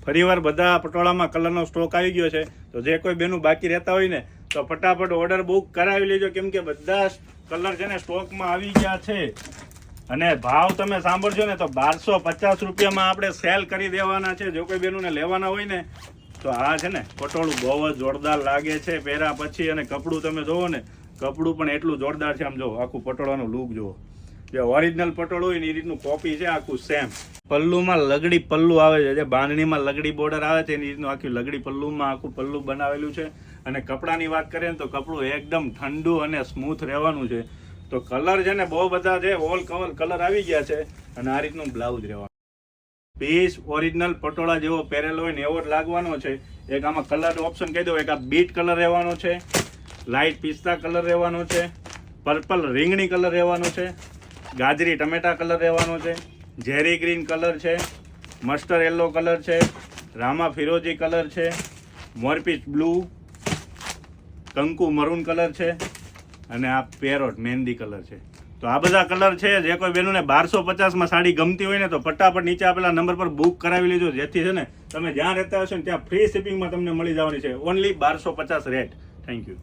ફરીવાર બધા પટોળામાં કલરનો સ્ટોક આવી ગયો છે. તો જે કોઈ બેનું બાકી રહેતા હોય ને તો ફટાફટ ઓર્ડર બુક કરાવી લેજો, કેમ કે બધા કલર છે ને સ્ટોકમાં આવી ગયા છે. અને ભાવ તમે સાંભળજો ને તો 1250 રૂપિયામાં આપણે સેલ કરી દેવાના છે. જો કોઈ બેનુંને લેવાના હોય ને તો આ છે ને પટોળું બહુ જ જોરદાર લાગે છે પહેર્યા પછી. અને કપડું તમે જોવો ને, કપડું પણ એટલું જોરદાર છે. આમ જો આખું પટોળાનું લુક જુઓ, જે ઓરિજિનલ પટોળું હોય ને એ રીતનું કોપી છે આખું સેમ. પલ્લુમાં લગડી પલ્લું આવે છે, જે બાંધણીમાં લગડી બોર્ડર આવે છે એની રીતનું આખું લગડી પલ્લુમાં આખું પલ્લું બનાવેલું છે. અને કપડાની વાત કરીએ ને તો કપડું એકદમ ઠંડુ અને સ્મૂથ રહેવાનું છે. તો કલર છે ને બહુ બધા છે, ઓલ કલર આવી ગયા છે. અને આ રીતનું બ્લાઉઝ રહેવાનું. પીસ ઓરિજિનલ પટોળા જેવો પહેરેલો હોય ને એવો જ લાગવાનો છે. એક આમાં કલર ઓપ્શન કહી દો, એક આ બીટ કલર રહેવાનો છે, લાઇટ પિસ્તા કલર રહેવાનો છે, પર્પલ રીંગણી કલર રહેવાનો છે, ગાજરી ટમેટા કલર રહેવાનો છે, ઝેરી ગ્રીન કલર છે, મસ્ટર્ડ યલો કલર છે, રામા ફિરોજી કલર છે, મોરપીચ બ્લુ, કંકુ મરૂન કલર છે અને આ પેરોટ મહેંદી કલર છે. તો આ બધા કલર છે. જે કોઈ બેનુને 1250માં સાડી ગમતી હોય ને તો ફટાફટ નીચે આપેલા નંબર પર બુક કરાવી લેજો, જેથી છે ને તમે જ્યાં રહેતા હશો ને ત્યાં ફ્રી શિપિંગમાં તમને મળી જવાની છે. Only 1250 rate. Thank you.